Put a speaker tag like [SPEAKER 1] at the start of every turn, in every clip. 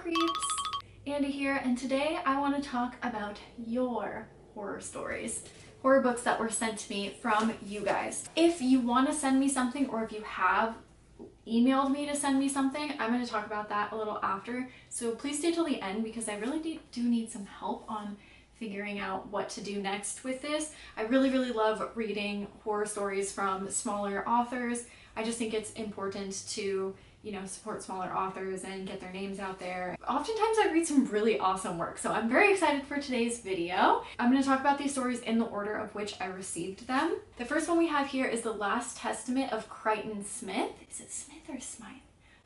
[SPEAKER 1] creeps, Andy here, and today I want to talk about your horror stories, horror books that were sent to me from you guys. If you want to send me something, or if you have emailed me to send me something, I'm going to talk about that a little after, so please stay till the end because I really do need some help on figuring out what to do next with this. I really love reading horror stories from smaller authors. I just think it's important to, you know, support smaller authors and get their names out there. Oftentimes I read some really awesome work, so I'm very excited for today's video. I'm going to talk about these stories in the order of which I received them. The first one we have here is The Last Testament of Crighton Smythe. Is it Smythe or Smythe?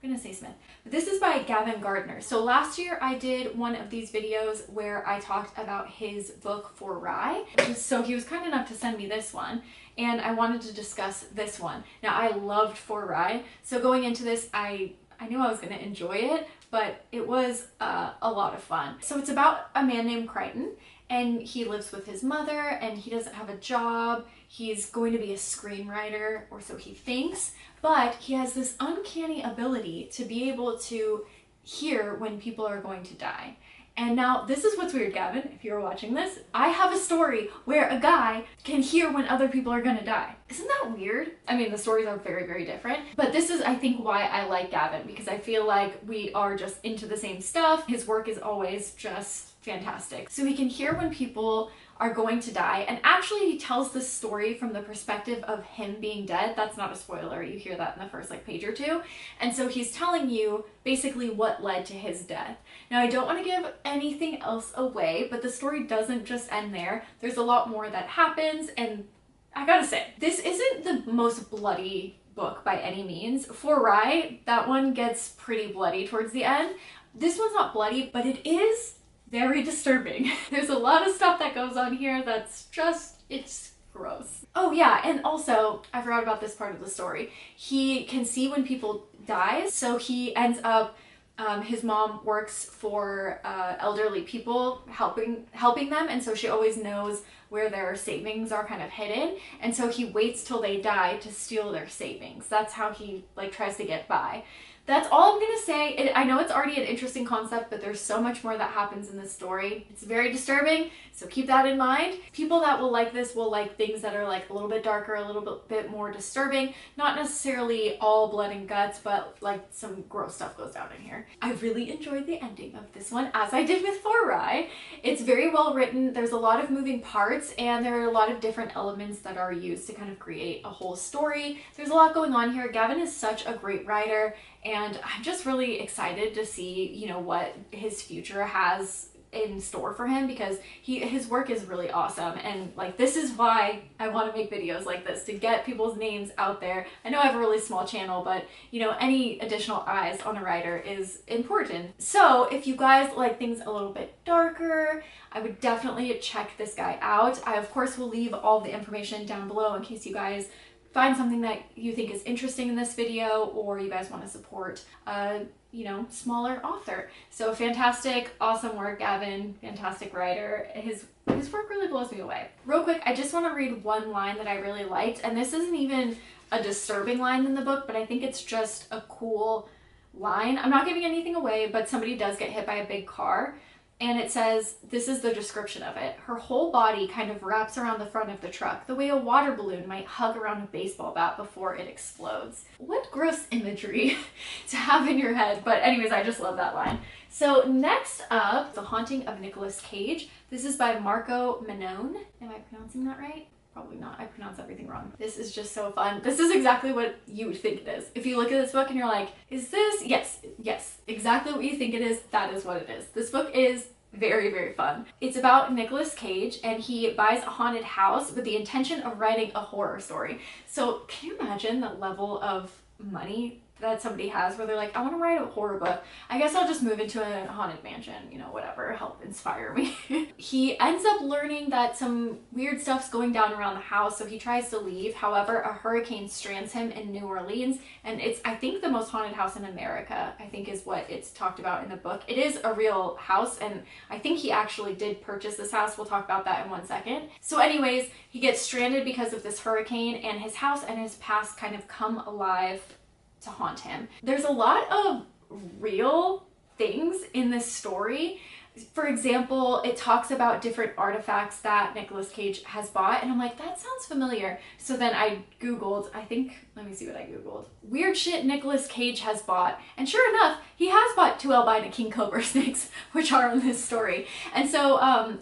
[SPEAKER 1] I'm gonna say Smith. But this is by Gavin Gardner. So last year I did one of these videos where I talked about his book For Rye. So he was kind enough to send me this one, and I wanted to discuss this one. Now I loved For Rye, so going into this I knew I was gonna enjoy it, but it was a lot of fun. So it's about a man named Crighton, and he lives with his mother and he doesn't have a job. He's going to be a screenwriter, or so he thinks, but he has this uncanny ability to be able to hear when people are going to die. And now this is what's weird, Gavin, if you're watching this. I have a story where a guy can hear when other people are gonna die. Isn't that weird? I mean, the stories are very different, but this is, I think, why I like Gavin, because I feel like we are just into the same stuff. His work is always just fantastic. So he can hear when people are going to die, and actually he tells this story from the perspective of him being dead. That's not a spoiler, you hear that in the first page or two. And so he's telling you basically what led to his death. Now I don't want to give anything else away, but the story doesn't just end there. There's a lot more that happens, and I gotta say, this isn't the most bloody book by any means. For Rye, that one gets pretty bloody towards the end. This one's not bloody, but it is very disturbing. There's a lot of stuff that goes on here that's just, it's gross. Oh yeah, and also, I forgot about this part of the story. He can see when people die, so he ends up, his mom works for elderly people, helping them, and so she always knows where their savings are kind of hidden, and so he waits till they die to steal their savings. That's how he tries to get by. That's all I'm gonna say. I know it's already an interesting concept, but there's so much more that happens in this story. It's very disturbing, so keep that in mind. People that will like this will like things that are a little bit darker, a little bit more disturbing. Not necessarily all blood and guts, but some gross stuff goes down in here. I really enjoyed the ending of this one, as I did with For Rye. It's very well written. There's a lot of moving parts, and there are a lot of different elements that are used to kind of create a whole story. There's a lot going on here. Gavin is such a great writer, and I'm just really excited to see, you know, what his future has in store for him, because his work is really awesome, and this is why I want to make videos like this, to get people's names out there. I know I have a really small channel, but you know, any additional eyes on a writer is important. So if you guys like things a little bit darker, I would definitely check this guy out. I of course will leave all the information down below in case you guys find something that you think is interesting in this video, or you guys want to support you know, smaller author. So fantastic, awesome work, Gavin. Fantastic writer. His work really blows me away. Real quick, I just want to read one line that I really liked, and this isn't even a disturbing line in the book, but I think it's just a cool line. I'm not giving anything away, but somebody does get hit by a big car. And it says, this is the description of it: her whole body kind of wraps around the front of the truck, the way a water balloon might hug around a baseball bat before it explodes. What gross imagery to have in your head. But anyways, I just love that line. So next up, The Haunting of Nicolas Cage. This is by Marco Manone. Am I pronouncing that right? Probably not. I pronounce everything wrong. This is just so fun. This is exactly what you would think it is. If you look at this book and you're like, is this? Yes, exactly what you think it is. That is what it is. This book is very fun. It's about Nicolas Cage, and he buys a haunted house with the intention of writing a horror story. So can you imagine the level of money that somebody has where they're like, I want to write a horror book. I guess I'll just move into a haunted mansion, you know, whatever, help inspire me. He ends up learning that some weird stuff's going down around the house, so he tries to leave. However, a hurricane strands him in New Orleans, and it's, I think, the most haunted house in America, I think is what it's talked about in the book. It is a real house, and I think he actually did purchase this house. We'll talk about that in one second. So anyways, he gets stranded because of this hurricane, and his house and his past kind of come alive to haunt him. There's a lot of real things in this story. For example, it talks about different artifacts that Nicolas Cage has bought, and I'm like, that sounds familiar. So then I Googled, let me see what I Googled. Weird shit Nicolas Cage has bought. And sure enough, he has bought 2 albino king cobra snakes, which are in this story. And so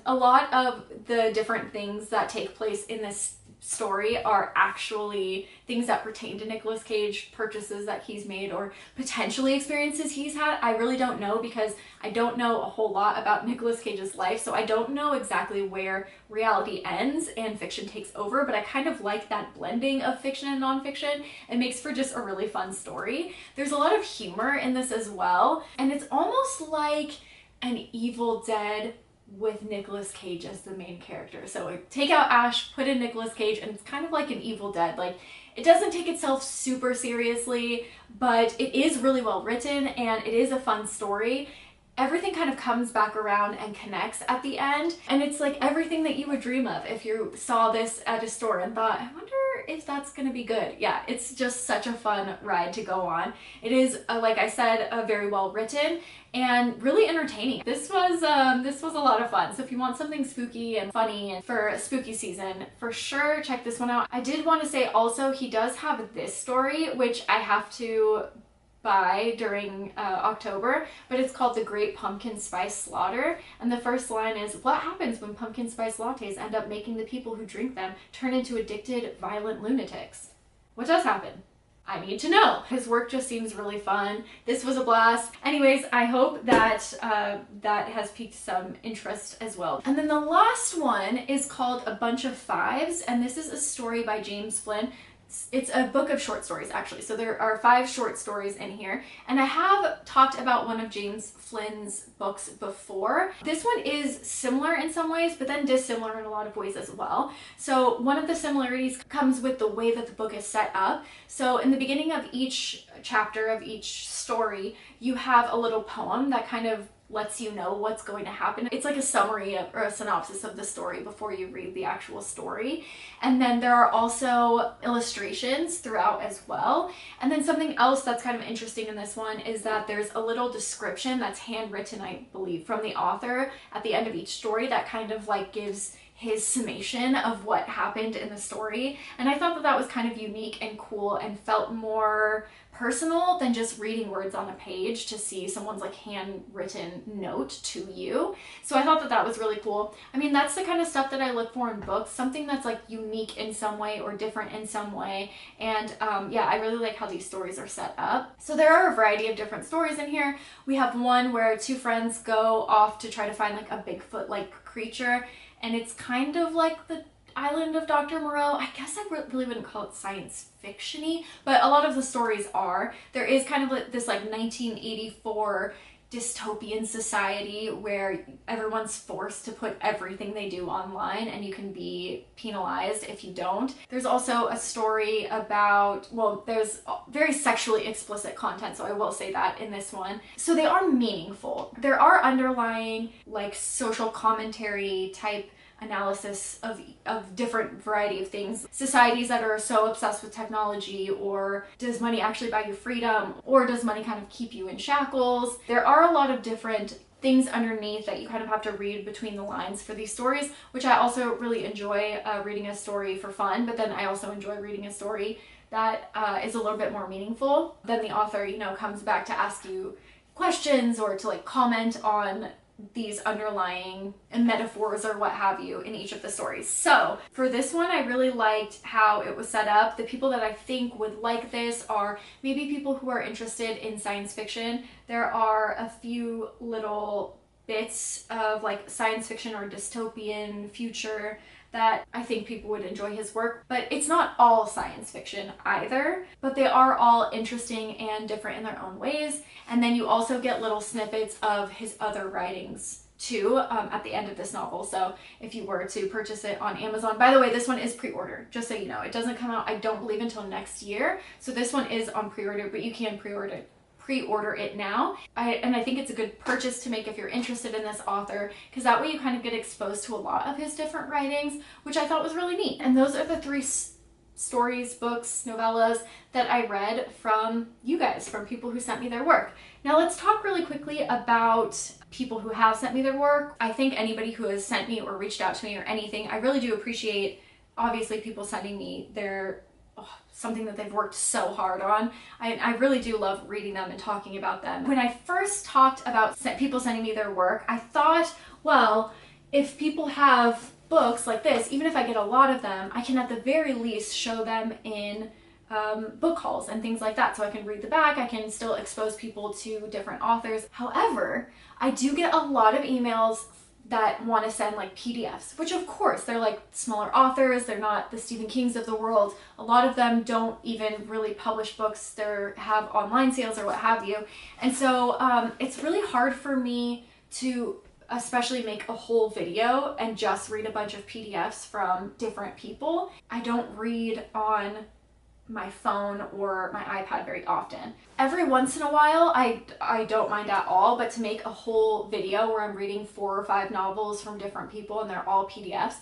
[SPEAKER 1] a lot of the different things that take place in this story are actually things that pertain to Nicolas Cage, purchases that he's made or potentially experiences he's had. I really don't know because I don't know a whole lot about Nicolas Cage's life, so I don't know exactly where reality ends and fiction takes over, but I kind of like that blending of fiction and nonfiction. It makes for just a really fun story. There's a lot of humor in this as well, and it's almost like an Evil Dead with Nicolas Cage as the main character. So take out Ash, put in Nicolas Cage, and it's kind of like an Evil Dead. Like, it doesn't take itself super seriously, but it is really well written and it is a fun story. Everything kind of comes back around and connects at the end, and it's like everything that you would dream of if you saw this at a store and thought, I wonder if that's gonna be good. Yeah, it's just such a fun ride to go on. It is, like I said, very well written and really entertaining. This was a lot of fun. So if you want something spooky and funny and for a spooky season, for sure check this one out. I did want to say also, he does have this story, which I have to buy during October, but it's called The Great Pumpkin Spice Slaughter, and the first line is, what happens when pumpkin spice lattes end up making the people who drink them turn into addicted, violent lunatics? What does happen? I need to know. His work just seems really fun. This was a blast. Anyways, I hope that that has piqued some interest as well. And then the last one is called A Bunch of Fives, and this is a story by James Flynn. It's a book of short stories, actually. So there are 5 short stories in here. And I have talked about one of James Flynn's books before. This one is similar in some ways, but then dissimilar in a lot of ways as well. So one of the similarities comes with the way that the book is set up. So in the beginning of each chapter of each story, you have a little poem that kind of lets you know what's going to happen. It's like a summary or a synopsis of the story before you read the actual story. And then there are also illustrations throughout as well. And then something else that's kind of interesting in this one is that there's a little description that's handwritten, I believe, from the author at the end of each story that kind of like gives his summation of what happened in the story. And I thought that that was kind of unique and cool and felt more personal than just reading words on a page to see someone's like handwritten note to you. So I thought that that was really cool. I mean, that's the kind of stuff that I look for in books, something that's like unique in some way or different in some way. And yeah, I really like how these stories are set up. So there are a variety of different stories in here. We have one where 2 friends go off to try to find like a Bigfoot-like creature, and it's kind of like the Island of Dr. Moreau. I guess I really wouldn't call it science fiction-y, but a lot of the stories are. There is kind of like this like 1984 dystopian society where everyone's forced to put everything they do online and you can be penalized if you don't. There's also a story about, well, there's very sexually explicit content, so I will say that in this one. So they are meaningful. There are underlying like social commentary type analysis of different variety of things. Societies that are so obsessed with technology, or does money actually buy you freedom, or does money kind of keep you in shackles? There are a lot of different things underneath that you kind of have to read between the lines for these stories, which I also really enjoy reading a story for fun, but then I also enjoy reading a story that is a little bit more meaningful. Then the author, you know, comes back to ask you questions or to like comment on these underlying metaphors or what have you in each of the stories. So for this one, I really liked how it was set up. The people that I think would like this are maybe people who are interested in science fiction. There are a few little bits of like science fiction or dystopian future that I think people would enjoy his work, but it's not all science fiction either, but they are all interesting and different in their own ways. And then you also get little snippets of his other writings too at the end of this novel. So if you were to purchase it on Amazon, by the way, this one is pre-order, just so you know. It doesn't come out, I don't believe, until next year. So this one is on pre-order, but you can pre-order it now. And I think it's a good purchase to make if you're interested in this author, because that way you kind of get exposed to a lot of his different writings, which I thought was really neat. And those are the 3 stories, books, novellas that I read from you guys, from people who sent me their work. Now let's talk really quickly about people who have sent me their work. I think anybody who has sent me or reached out to me or anything, I really do appreciate, obviously, people sending me their something that they've worked so hard on. I really do love reading them and talking about them. When I first talked about people sending me their work, I thought, well, if people have books like this, even if I get a lot of them, I can at the very least show them in book hauls and things like that. So I can read the back, I can still expose people to different authors. However, I do get a lot of emails that want to send like PDFs, which of course they're like smaller authors, they're not the Stephen Kings of the world. A lot of them don't even really publish books, they have online sales or what have you. And so it's really hard for me to especially make a whole video and just read a bunch of PDFs from different people. I don't read on my phone or my iPad very often. Every once in a while, I don't mind at all, but to make a whole video where I'm reading 4 or 5 novels from different people and they're all PDFs,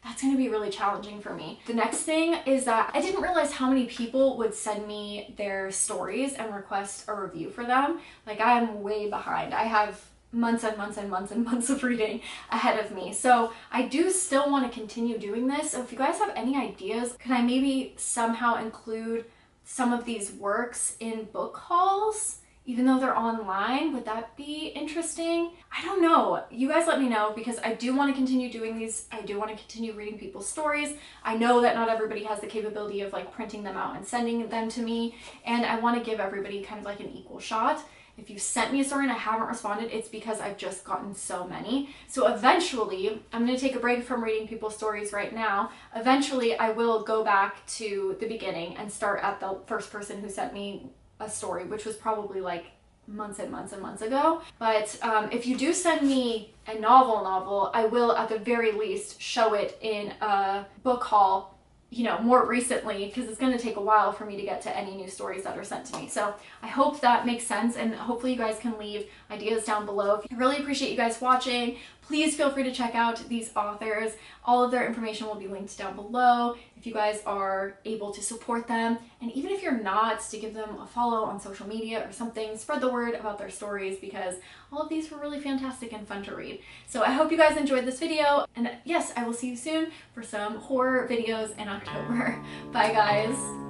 [SPEAKER 1] that's going to be really challenging for me. The next thing is that I didn't realize how many people would send me their stories and request a review for them. Like, I am way behind. I have months and months and months and months of reading ahead of me. So I do still want to continue doing this. So if you guys have any ideas, can I maybe somehow include some of these works in book hauls, even though they're online? Would that be interesting? I don't know. You guys let me know, because I do want to continue doing these. I do want to continue reading people's stories. I know that not everybody has the capability of like printing them out and sending them to me, and I want to give everybody kind of like an equal shot. If you sent me a story and I haven't responded, it's because I've just gotten so many. So eventually, I'm going to take a break from reading people's stories right now. Eventually, I will go back to the beginning and start at the first person who sent me a story, which was probably like months and months and months ago. But if you do send me a novel, I will at the very least show it in a book haul, you know, more recently, because it's going to take a while for me to get to any new stories that are sent to me. So I hope that makes sense, and hopefully you guys can leave ideas down below. I really appreciate you guys watching. Please feel free to check out these authors. All of their information will be linked down below if you guys are able to support them. And even if you're not, to give them a follow on social media or something, spread the word about their stories, because all of these were really fantastic and fun to read. So I hope you guys enjoyed this video, and yes, I will see you soon for some horror videos in October. Bye guys.